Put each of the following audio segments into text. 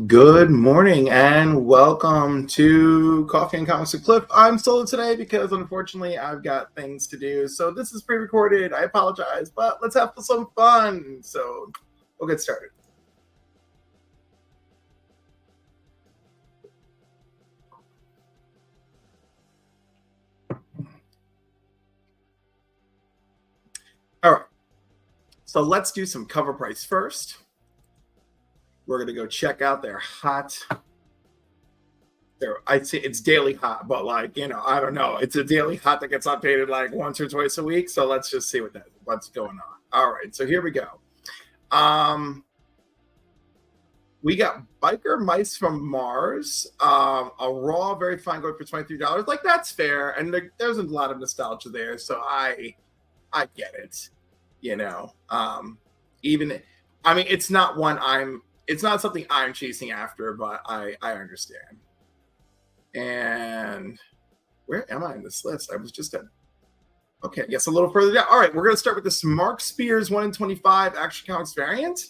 Good morning and welcome to Coffee and Comics with Cliff. I'm solo today because unfortunately I've got things to do. So this is pre-recorded. I apologize, but let's have some fun. So we'll get started. All right. So let's do some cover price first. We're gonna go check out their hot. I'd say it's daily hot, but I don't know. It's a daily hot that gets updated like once or twice a week. So let's just see what's going on. All right, so here we go. We got Biker Mice from Mars, a raw, very fine going for $23. Like that's fair, and there's a lot of nostalgia there, so I get it. You know, even I mean, it's not something I'm chasing after, but I understand. And where am I in this list? I was just at okay, yes, a little further down. All right, we're gonna start with this Mark Spears 1 in 25 Action Comics variant.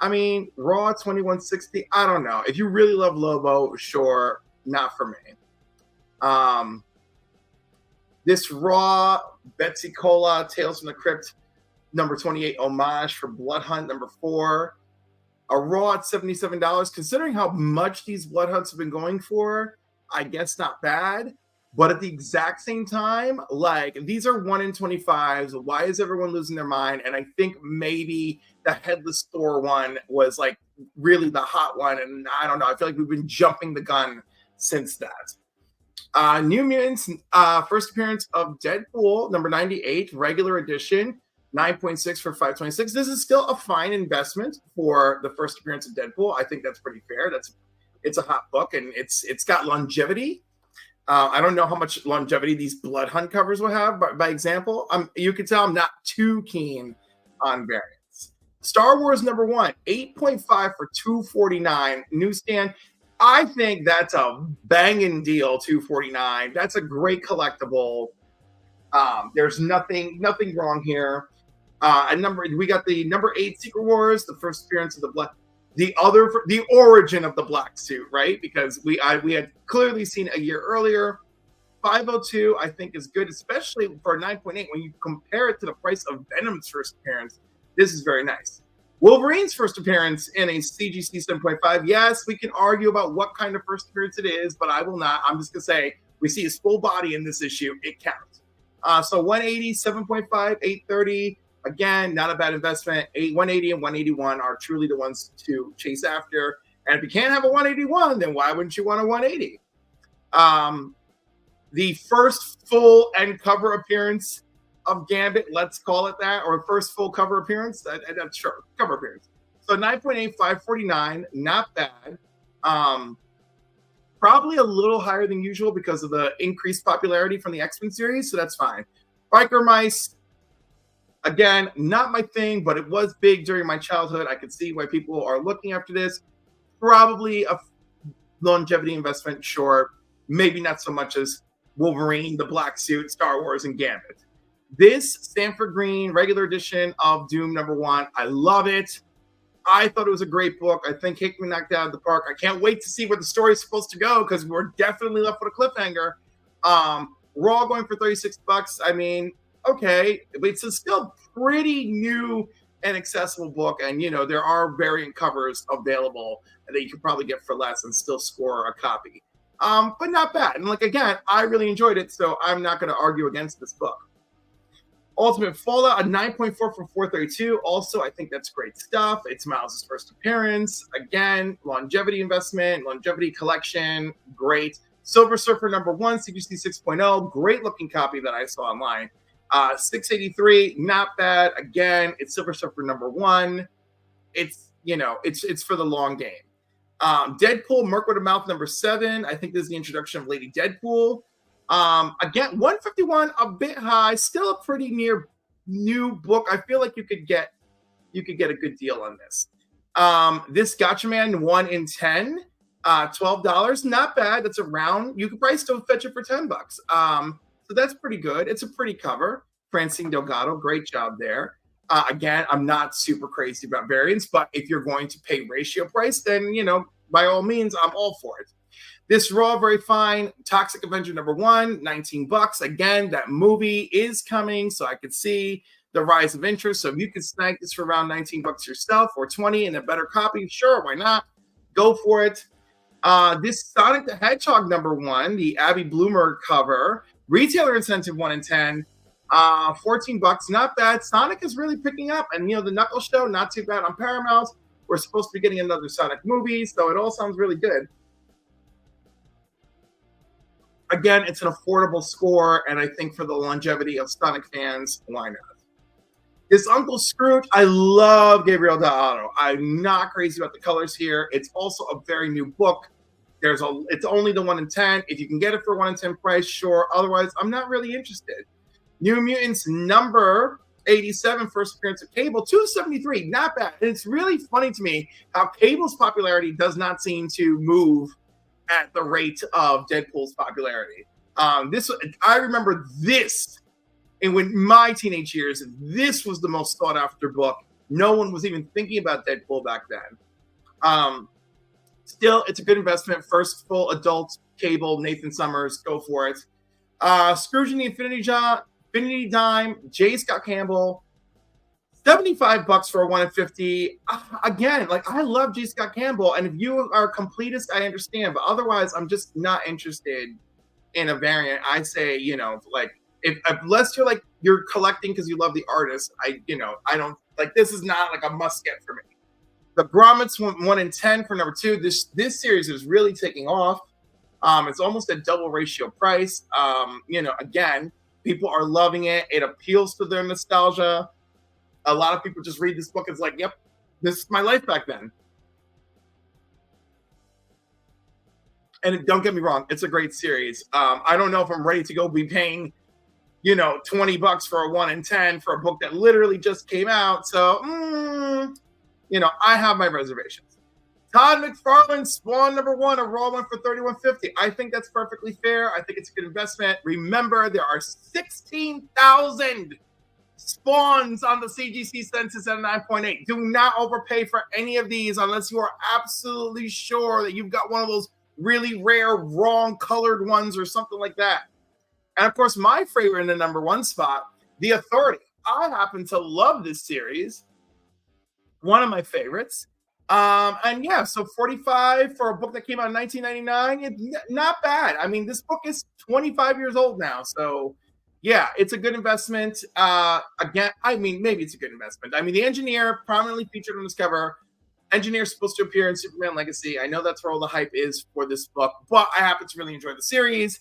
I mean, Raw 2160. I don't know. If you really love Lobo, sure, not for me. Um, this Raw Betsy Cola Tales from the Crypt number 28 homage for Blood Hunt number 4. A Raw at $77. Considering how much these Blood Hunts have been going for, I guess not bad. But at the exact same time, like these are 1 in 25s. Why is everyone losing their mind? And I think maybe the Headless Thor one was like really the hot one. And I don't know. I feel like we've been jumping the gun since that. New Mutants, first appearance of Deadpool, number 98, regular edition, 9.6 for 526. This is still a fine investment for the first appearance of Deadpool. I think that's pretty fair. It's a hot book and it's got longevity. I don't know how much longevity these Blood Hunt covers will have, but by example, you can tell I'm not too keen on variants. Star Wars number 1, 8.5 for 249 newsstand. I think that's a banging deal, 249. That's a great collectible. There's nothing wrong here. We got the number 8 Secret Wars, the first appearance of the origin of the black suit, right? Because we had clearly seen a year earlier. 502, I think, is good, especially for 9.8. When you compare it to the price of Venom's first appearance, this is very nice. Wolverine's first appearance in a CGC 7.5. Yes, we can argue about what kind of first appearance it is, but I will not. I'm just going to say we see his full body in this issue. It counts. So 180, 7.5, 830. Again, not a bad investment. 180 and 181 are truly the ones to chase after. And if you can't have a 181, then why wouldn't you want a 180? The first full end cover appearance of Gambit, let's call it that, or first full cover appearance. That's sure, cover appearance. So 9.8, 549, not bad. Probably a little higher than usual because of the increased popularity from the X-Men series, so that's fine. Biker Mice, again, not my thing, but it was big during my childhood. I could see why people are looking after this. Probably a longevity investment, sure. Maybe not so much as Wolverine, the Black Suit, Star Wars, and Gambit. This Stanford Green regular edition of Doom number 1, I love it. I thought it was a great book. I think Hickman knocked it out of the park. I can't wait to see where the story is supposed to go because we're definitely left with a cliffhanger. Raw going for $36. I mean, okay, but it's a still pretty new and accessible book. And, there are variant covers available that you could probably get for less and still score a copy. But not bad. And again, I really enjoyed it, so I'm not going to argue against this book. Ultimate Fallout, a 9.4 for 432. Also, I think that's great stuff. It's Miles' first appearance. Again, longevity investment, longevity collection, great. Silver Surfer number 1, CGC 6.0, great looking copy that I saw online. 683, not bad. Again, it's Silver Surfer number 1. It's for the long game. Deadpool, Merc with a Mouth number 7. I think this is the introduction of Lady Deadpool. Again, 151, a bit high, still a pretty near new book. I feel like you could get a good deal on this. This Gatchaman 1 in 10, $12, not bad. That's around. You could probably still fetch it for $10. So that's pretty good. It's a pretty cover. Francine Delgado, great job there. Again, I'm not super crazy about variants, but if you're going to pay ratio price, then, by all means, I'm all for it. This Raw, very fine. Toxic Avenger #1, $19. Again, that movie is coming, so I could see the rise of interest. So if you could snag this for around $19 yourself or 20 in a better copy, sure, why not? Go for it. This Sonic the Hedgehog #1, the Abby Bloomer cover, retailer incentive 1 in 10, $14, not bad. Sonic is really picking up, and the Knuckles show, not too bad on Paramount. We're supposed to be getting another Sonic movie, so it all sounds really good. Again, it's an affordable score, and I think for the longevity of Sonic fans, why not? This Uncle Scrooge, I love Gabriel Dell'Otto. I'm not crazy about the colors here. It's also a very new book. It's only the 1 in 10. If you can get it for 1 in 10 price, sure. Otherwise, I'm not really interested. New Mutants number 87, first appearance of Cable, 273, not bad. And it's really funny to me how Cable's popularity does not seem to move at the rate of Deadpool's popularity. I remember this, and when my teenage years, this was the most sought after book. No one was even thinking about Deadpool back then. Still, it's a good investment. First full adult Cable, Nathan Summers, go for it. Scrooge and the Infinity Dime, J. Scott Campbell, $75 for a 1 in 50. Again, I love J. Scott Campbell, and if you are a completist, I understand, but otherwise, I'm just not interested in a variant. I say, unless you're collecting because you love the artist, I don't this is not a must get for me. The Grommets 1 in 10 for #2. This series is really taking off. It's almost a double ratio price. Again, people are loving it. It appeals to their nostalgia. A lot of people just read this book. It's like, yep, this is my life back then. And don't get me wrong, it's a great series. I don't know if I'm ready to go be paying, $20 for a 1 in 10 for a book that literally just came out. So, I have my reservations. Todd McFarlane, Spawn #1, a raw one for $31.50. I think that's perfectly fair. I think it's a good investment. Remember, there are 16,000 Spawns on the CGC census at 9.8. Do not overpay for any of these unless you are absolutely sure that you've got one of those really rare, wrong colored ones or something like that. And of course, my favorite in the #1 spot, The Authority. I happen to love this series. One of my favorites. And yeah, so $45 for a book that came out in 1999. It's not bad. I mean, this book is 25 years old now. So yeah, it's a good investment. Again, I mean, maybe it's a good investment. I mean, the Engineer prominently featured on this cover. Engineer's supposed to appear in Superman Legacy. I know that's where all the hype is for this book, but I happen to really enjoy the series.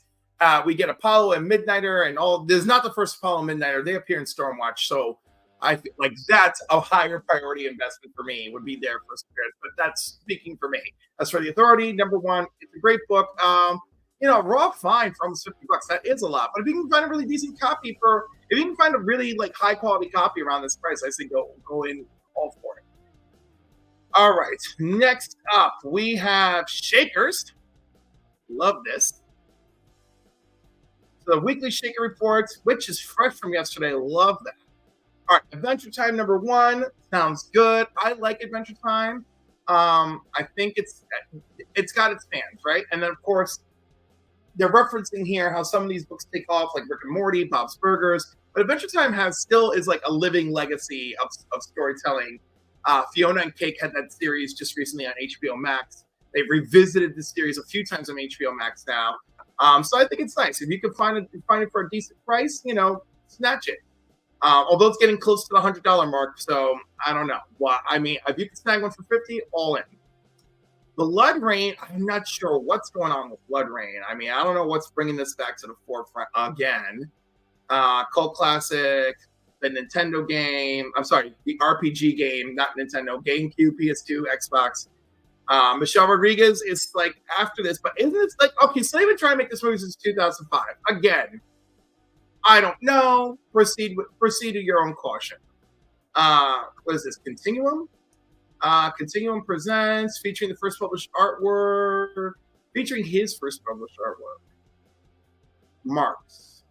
We get Apollo and Midnighter and all. This is not the first Apollo and Midnighter. They appear in Stormwatch. So I feel like that's a higher priority investment for me, would be their first appearance. But that's speaking for me. As for The Authority, #1, it's a great book. Raw fine for almost $50. That is a lot. But if you can find a really decent copy if you can find a really high quality copy around this price, I say go in all for it. All right. Next up, we have Shakers. Love this. So the weekly Shaker report, which is fresh from yesterday. Love that. All right. Adventure Time #1 sounds good. I like Adventure Time. I think it's got its fans, right? And then of course, they're referencing here how some of these books take off, like Rick and Morty, Bob's Burgers, but Adventure Time is a living legacy of storytelling. Fiona and Cake had that series just recently on HBO Max. They've revisited this series a few times on HBO Max now. So I think it's nice. If you can find it for a decent price, snatch it. Although it's getting close to the $100 mark, so I don't know. Well, I mean, if you can snag one for $50, all in. Blood Rain, I'm not sure what's going on with Blood Rain. I mean, I don't know what's bringing this back to the forefront again. Cult classic, the Nintendo game. I'm sorry, the RPG game, not Nintendo. GameCube, PS2, Xbox. Michelle Rodriguez is after this, but isn't it okay? So they've been trying to make this movie since 2005. Again, I don't know. Proceed to your own caution. What is this? Continuum? Continuum presents, featuring the first published artwork, featuring his first published artwork. Marks.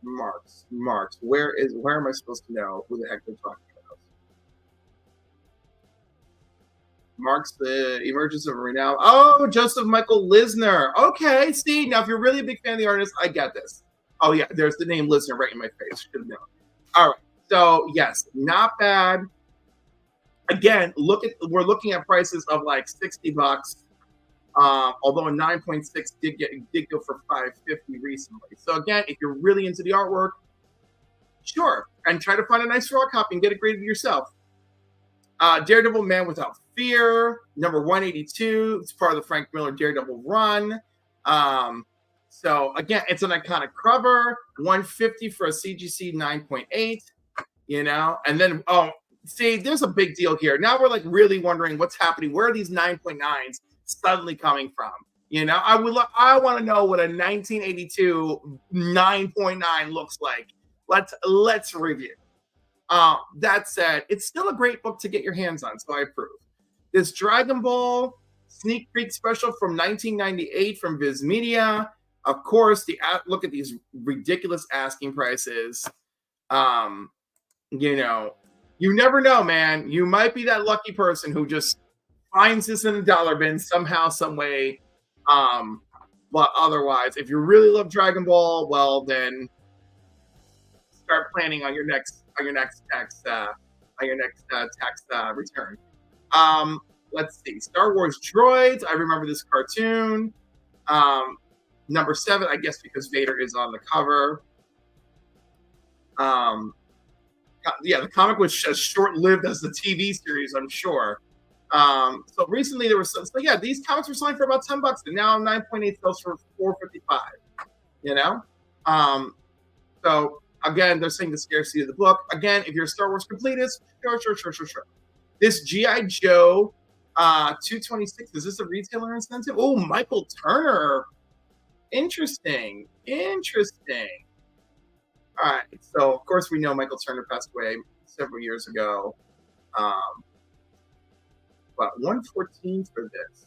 Where am I supposed to know who the heck they're talking about? marks the emergence of a renowned. Oh, Joseph Michael Lisner. Okay, see, now if you're really a big fan of the artist, I get this. Oh yeah, there's the name Lisner right in my face. Should have known. All right, so yes, not bad. Again, we're looking at prices of like $60. Although a 9.6 did go for $550 recently. So again, if you're really into the artwork, sure, and try to find a nice raw copy and get it graded yourself. Daredevil Man Without Fear, number 182. It's part of the Frank Miller Daredevil run. So again, it's an iconic cover. 150 for a CGC 9.8. You know, and then see, there's a big deal here. Now we're like really wondering what's happening. Where are these 9.9s suddenly coming from? You know, I want to know what a 1982 9.9 looks like. Let's review. That said, it's still a great book to get your hands on, so I approve. This Dragon Ball sneak peek special from 1998 from Viz Media. Of course, look at these ridiculous asking prices. You know, you never know, man. You might be that lucky person who just finds this in a dollar bin somehow, some way. But otherwise, if you really love Dragon Ball, well, then start planning on your next tax return. Let's see. Star Wars Droids. I remember this cartoon. Number 7, I guess because Vader is on the cover. Yeah, the comic was as short-lived as the TV series, I'm sure. So recently there was these comics were selling for about $10, and now 9.8 sells for $4.55. You know, so again, they're saying the scarcity of the book. Again, if you're a Star Wars completist, sure. This GI Joe 226, is this a retailer incentive? Oh, Michael Turner. Interesting. All right, so of course we know Michael Turner passed away several years ago. But 114 for this.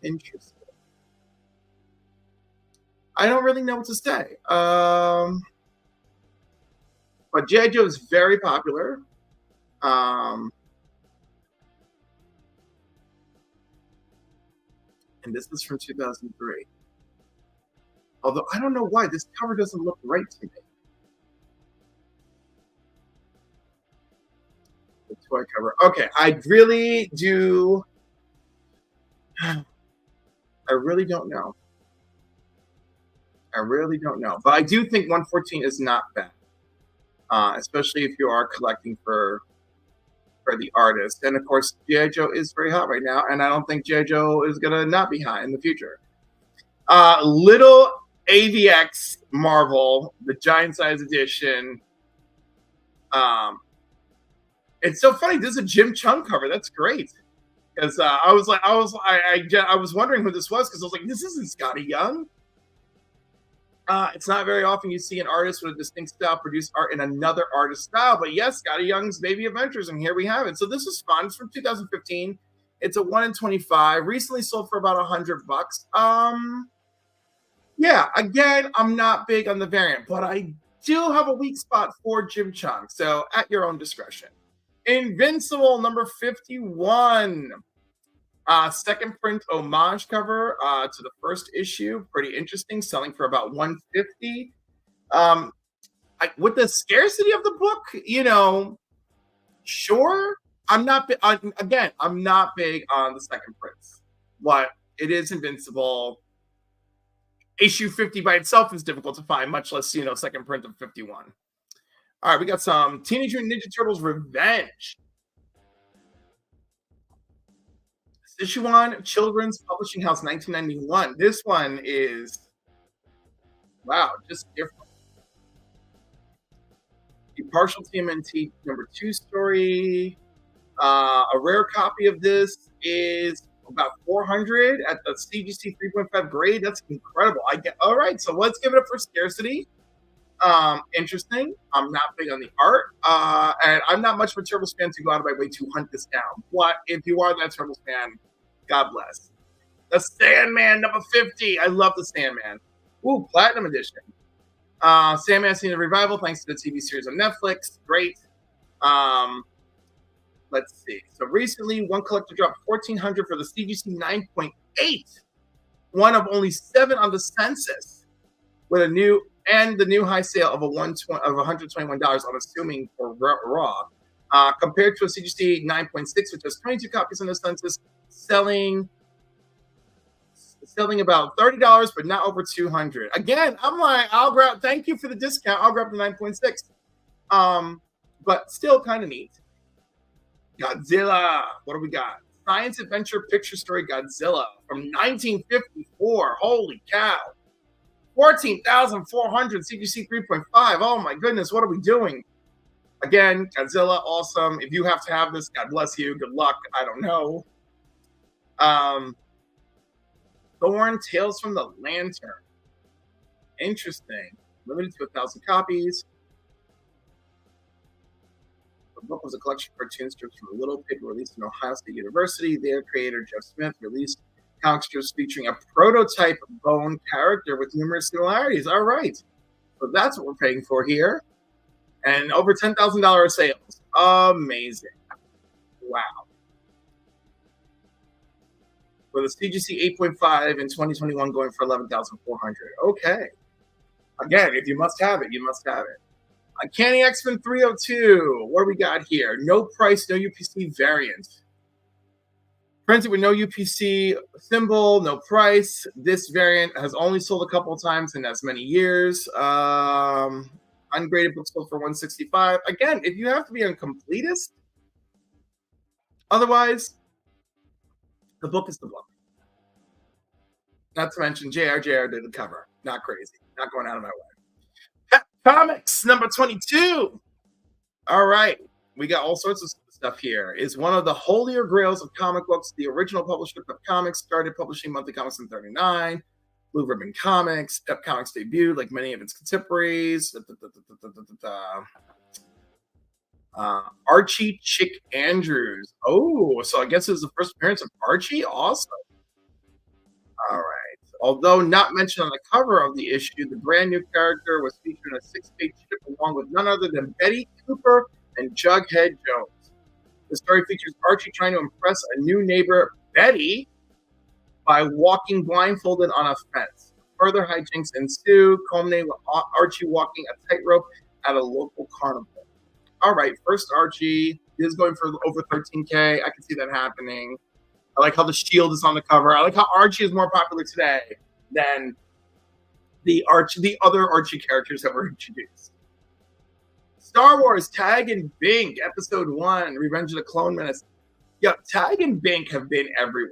Interesting. I don't really know what to say. But G.I. Joe is very popular. And this is from 2003. Although I don't know why this cover doesn't look right to me. The toy cover. Okay, I really do. I really don't know. But I do think 114 is not bad, especially if you are collecting for the artist. And of course, G.I. Joe is very hot right now, and I don't think G.I. Joe is gonna not be hot in the future. Little AVX Marvel, the giant size edition. It's so funny. This is a Jim Chung cover. That's great. Because I was wondering who this was, because I was like, this isn't Scotty Young. It's not very often you see an artist with a distinct style produce art in another artist's style. But yes, Scotty Young's Baby Adventures, and here we have it. So this is fun. It's from 2015. It's a 1 in 25. Recently sold for about $100. Yeah, again, I'm not big on the variant, but I do have a weak spot for Jim Chung. So at your own discretion. Invincible number 51. Second print homage cover to the first issue. Pretty interesting. Selling for about $150. With the scarcity of the book, you know, sure. I'm not big on the second prints. But it is Invincible. Issue 50 by itself is difficult to find, much less, you know, second print of 51. All right, we got some Teenage Mutant Ninja Turtles Revenge. Sichuan Children's Publishing House, 1991. This one is, wow, just different. The partial TMNT number 2 story. A rare copy of this is about 400 at the CGC 3.5 grade. That's incredible. All right, so let's give it up for scarcity. Interesting. I'm not big on the art, and I'm not much of a Turtles fan to go out of my way to hunt this down. But if you are that Turtles fan, God bless. The Sandman number 50. I love the Sandman. Ooh, Platinum Edition. Sandman seen a revival thanks to the TV series on Netflix. Great. let's see. So recently, one collector dropped 1,400 for the CGC 9.8, one of only 7 on the census, with the new high sale of $121. I'm assuming for raw, compared to a CGC 9.6, which has 22 copies on the census, selling about $30, but not over 200. Again, I'm like, I'll grab. Thank you for the discount. I'll grab the 9.6. But still kind of neat. Godzilla. What do we got? Science adventure picture story Godzilla from 1954. Holy cow. 14,400 CGC 3.5. Oh my goodness, what are we doing? Again, Godzilla, awesome. If you have to have this, God bless you. Good luck. I don't know. Thorn Tales from the Lantern. Interesting. Limited to 1,000 copies. The book was a collection of cartoon strips from a little paper released in Ohio State University. Their creator, Jeff Smith, released comic strips featuring a prototype bone character with numerous similarities. All right. So that's what we're paying for here. And over $10,000 sales. Amazing. Wow. With a CGC 8.5 in 2021 going for 11,400. Okay. Again, if you must have it, you must have it. Uncanny X-Men 302. What do we got here? No price, no UPC variant. Printed with no UPC symbol, no price. This variant has only sold a couple of times in as many years. Ungraded book sold for $165. Again, if you have to be a completist, otherwise, the book is the book. Not to mention JR did the cover. Not crazy. Not going out of my way. Pep Comics number 22. All right. We got all sorts of stuff here. Is one of the holier grails of comic books. The original publisher of Pep Comics started publishing monthly comics in 1939. Blue Ribbon Comics. Pep Comics debuted like many of its contemporaries. Archie Chick Andrews. Oh, so I guess it was the first appearance of Archie. Awesome. All right. Although not mentioned on the cover of the issue, the brand new character was featured in a 6-page strip along with none other than Betty Cooper and Jughead Jones. The story features Archie trying to impress a new neighbor, Betty, by walking blindfolded on a fence. Further hijinks ensue, culminating with Archie walking a tightrope at a local carnival. All right, first Archie is going for over 13K. I can see that happening. I like how the Shield is on the cover. I like how Archie is more popular today than the other Archie characters that were introduced. Star Wars Tag and Bink, Episode 1, Revenge of the Clone Menace. Yeah, Tag and Bink have been everywhere.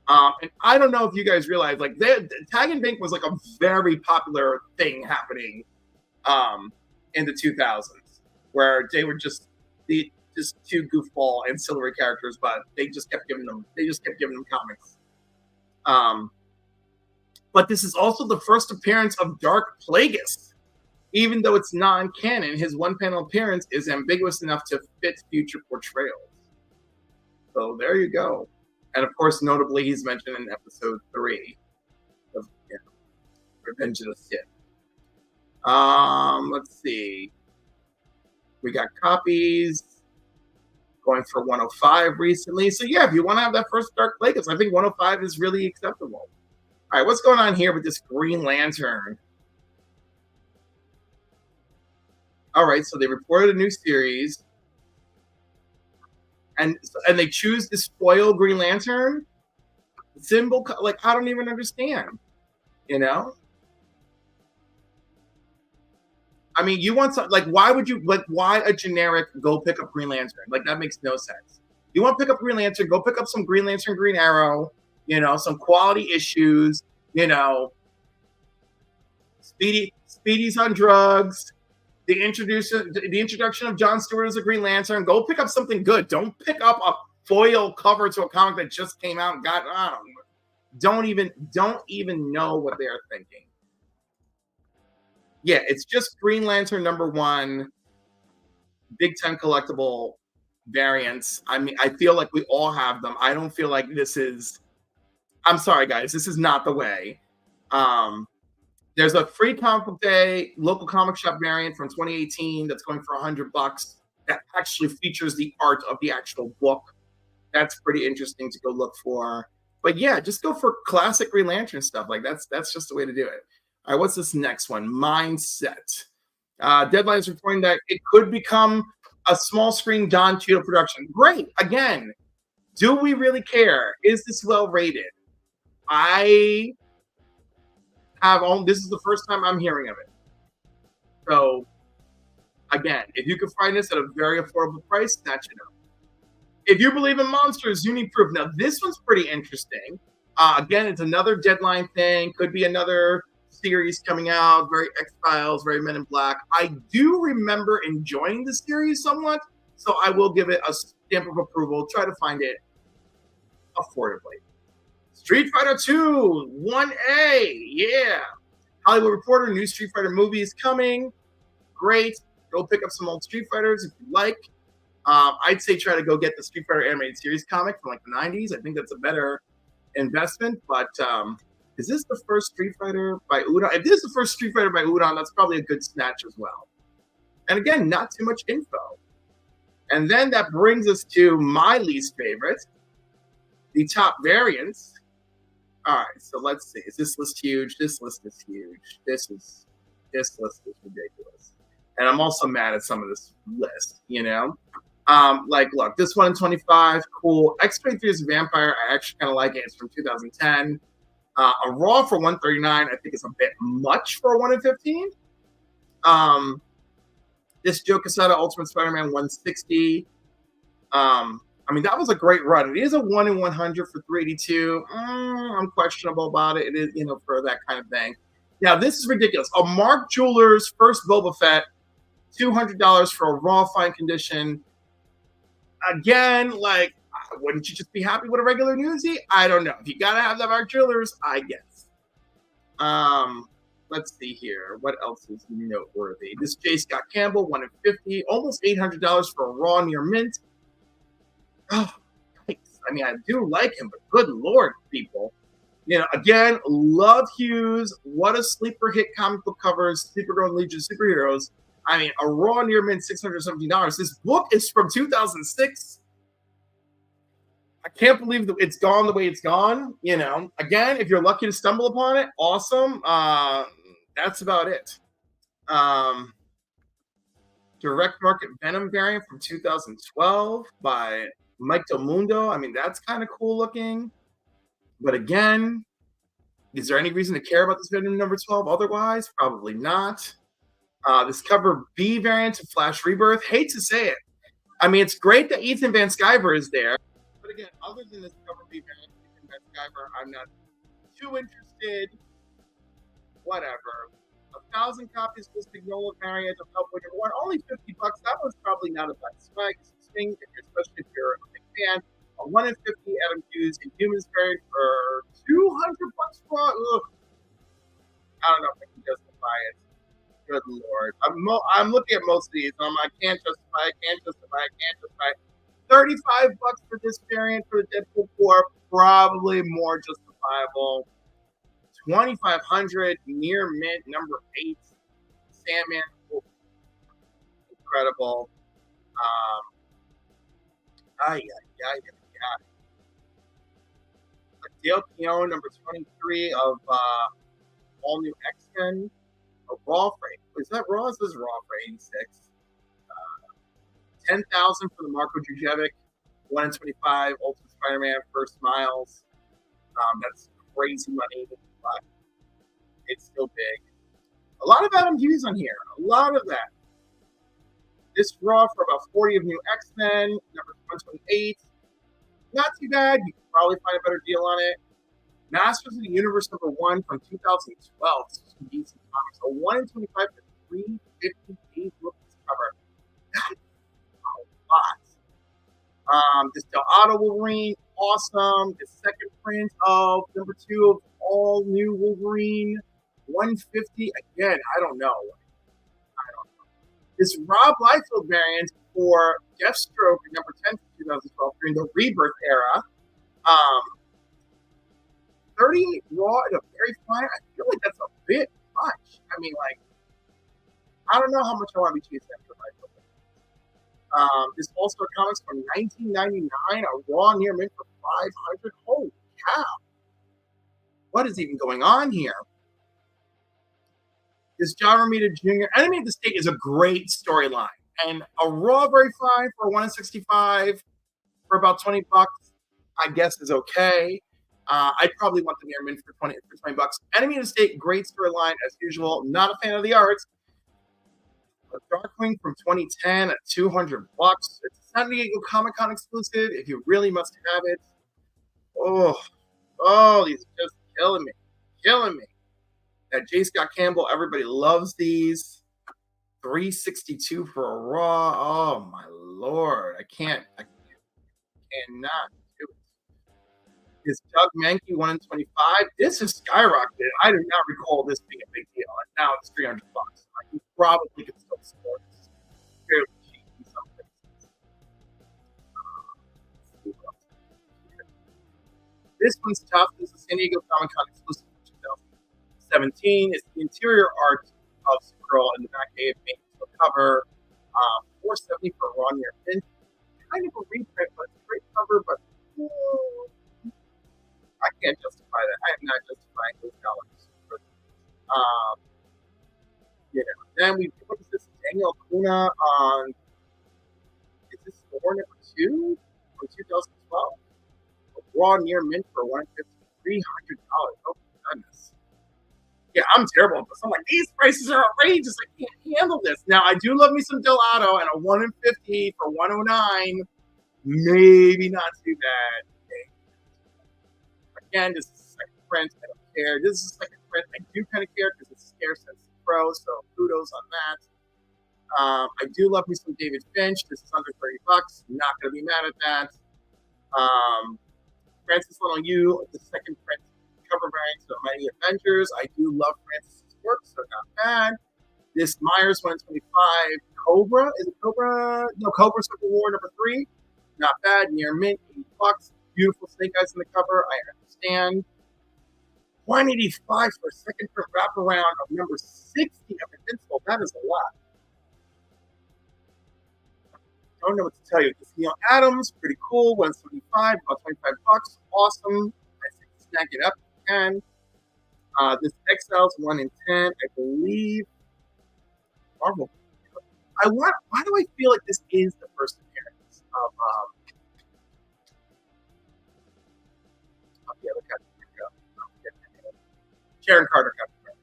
And I don't know if you guys realize, like, Tag and Bink was like a very popular thing happening in the 2000s, where they were just two goofball ancillary characters, but they just kept giving them comics. But this is also the first appearance of Dark Plagueis. Even though it's non-canon, his one-panel appearance is ambiguous enough to fit future portrayals. So there you go. And of course, notably, he's mentioned in episode 3 of Revenge of the Sith. Let's see. We got copies going for 105 recently. So yeah, if you want to have that first Dark Plagueis, I think 105 is really acceptable. All right, what's going on here with this Green Lantern? All right, so they reported a new series, and they choose this foil Green Lantern symbol. Like, I don't even understand. You know, I mean, you want something like, why would you, like, why a generic go pick up Green Lantern? Like, that makes no sense. You want to pick up Green Lantern, go pick up some Green Lantern, Green Arrow, you know, some quality issues, you know, Speedy's on drugs, the introduction of John Stewart as a Green Lantern. Go pick up something good. Don't pick up a foil cover to a comic that just came out and don't even know what they're thinking. Yeah, it's just Green Lantern #1, Big Ten collectible variants. I mean, I feel like we all have them. I don't feel like this is, I'm sorry, guys, this is not the way. There's a free comic book day local comic shop variant from 2018 that's going for $100. that actually features the art of the actual book. That's pretty interesting to go look for. But yeah, just go for classic Green Lantern stuff. Like that's just the way to do it. All right, what's this next one? Mindset. Deadline is reporting that it could become a small screen Don Cheadle production. Great. Again, do we really care? Is this well rated? I have only, this is the first time I'm hearing of it. So again, if you can find this at a very affordable price, snatch it up. If you believe in monsters, you need proof. Now, this one's pretty interesting. Again, it's another Deadline thing. Could be another series coming out. Very X-Files, very Men in Black. I do remember enjoying the series somewhat, so I will give it a stamp of approval. Try to find it affordably. Street Fighter 2, 1A. Yeah. Hollywood Reporter, new Street Fighter movie is coming. Great. Go pick up some old Street Fighters if you like. I'd say try to go get the Street Fighter animated series comic from like the 90s. I think that's a better investment. But is this the first Street Fighter by Udon? If this is the first Street Fighter by Udon, that's probably a good snatch as well. And again, not too much info. And then that brings us to my least favorite, the top variants. All right, so let's see. Is this list huge? This list is huge. This list is ridiculous. And I'm also mad at some of this list, you know? Like, look, this one in 25, cool. X-23 is a vampire. I actually kind of like it. It's from 2010. A Raw for 139, I think is a bit much for a 1 in 15. This Joe Quesada Ultimate Spider-Man 160. I mean, that was a great run. It is a 1 in 100 for 382. I'm questionable about it. It is, you know, for that kind of thing. Now, this is ridiculous. A Mark Jewelers first Boba Fett, $200 for a raw fine condition. Again, like, wouldn't you just be happy with a regular newsie? I don't know. If you gotta have that Mark Jewelers, I guess. Let's see here. What else is noteworthy? This J. Scott Campbell, 1 in 50, almost $800 for a raw near mint. Oh, nice. I mean, I do like him, but good Lord, people. You know, again, love Hughes. What a sleeper hit comic book covers, Supergirl and Legion of Superheroes. I mean, a raw near mint, $617. This book is from 2006. I can't believe that it's gone the way it's gone. You know, again, if you're lucky to stumble upon it, awesome. That's about it. Direct market Venom variant from 2012 by Mike Del Mundo. I mean, that's kind of cool looking. But again, is there any reason to care about this Venom number 12 otherwise? Probably not. This cover B variant of Flash Rebirth. Hate to say it. I mean, it's great that Ethan Van Sciver is there. But again, other than this cover B variant of Ethan Van Sciver, I'm not too interested. Whatever. 1,000 copies of this Mignola variant of Hellboy number 1. Only $50. That one's probably not a bad swing, especially if you're a big fan. A 1 in 50 Adam Hughes and Humans variant for $200 for. Ugh. I don't know if I can justify it. Good Lord. I'm looking at most of these. And I'm like, I can't justify it. $35 for this variant for the Deadpool 4, probably more justifiable. $2,500 near mint number 8 Sandman. Oh, incredible. Dale Keown number 23 of all new X-Men. A raw frame. Is that raw? This is raw for 86. 10,000 for the Marko Djurjevic 1 in 25 Ultimate Spider-Man First Miles. That's crazy money, but it's still big. A lot of Adam Hughes on here. A lot of that. This raw for about 40 of new X-Men, number 128. Not too bad. You can probably find a better deal on it. Masters of the Universe number 1 from 2012. This is some decent comics. A 1 in 25 for 358. Look at this cover. That's a lot. This Del Auto Wolverine, awesome. The second print of number 2 of all new Wolverine, 150. Again, I don't know. This Rob Liefeld variant for Deathstroke, number 10 from 2012, during the Rebirth era. 30 raw and a very fine. I feel like that's a bit much. I mean, like, I don't know how much I want to be chasing after Liefeld. This All-Star Comics from 1999, a raw near mint for 500. Holy cow! What is even going on here? This John Romita Jr. Enemy of the State is a great storyline, and a raw very fine for 1 in 65 for about $20, I guess is okay. I'd probably want the near mint for 20 bucks. Enemy of the State, great storyline as usual. Not a fan of the art. Darkwing from 2010 at $200. It's a San Diego Comic Con exclusive. If you really must have it. These are just killing me. That J. Scott Campbell, everybody loves these. $362 for a raw. Oh my lord, I cannot do it. Is Doug Mankey 1 in 25? This is skyrocketed. I do not recall this being a big deal. And now it's $300. You probably could still score this fairly cheap in some places. This one's tough. This is San Diego Comic Con exclusive for 2017. It's the interior art of Supergirl in the back of paint to cover. $470 for raw near mint. Kind of a reprint, but it's a great cover, but I can't justify that. I am not justifying those dollars. Then what is this? Daniel Kuna on, is this Thor number 2 from 2012? A raw near mint for $150, $300. Oh my goodness. Yeah, I'm terrible at this. I'm like, these prices are outrageous. I can't handle this. Now, I do love me some Delato, and a 1 in 50 for 109. Maybe not too bad. Again, this is a second print. I don't care. This is a second print. I do kind of care because it's Scare Sense Pro, so kudos on that. I do love me some David Finch. This is under $30. Not going to be mad at that. Francis Little U, the second print cover variant of Mighty Avengers. I do love Francis's work, so not bad. This Myers 125 Cobra. Is it Cobra? No, Cobra Civil War number 3. Not bad. Near mint, $80. Beautiful Snake Eyes in the cover. I understand. $185 for a second print wraparound of number 60 of Invincible. That is a lot. Don't know what to tell you. This Neil Adams, pretty cool. 175, about $25. Awesome. I think snag it up if you can. This Exiles 1 in 10, I believe. Marvel. Why do I feel like this is the first appearance of the other Captain America? Sharon Carter Captain America.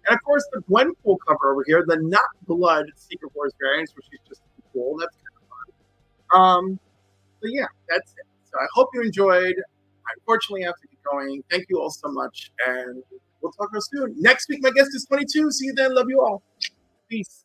And of course, the Gwenpool cover over here, the Not Blood Secret Wars variants, which is just cool. That's kind of fun. So yeah, that's it. So I hope you enjoyed. I unfortunately have to keep going. Thank you all so much, and we'll talk real soon. Next week, my guest is 22. See you then. Love you all. Peace.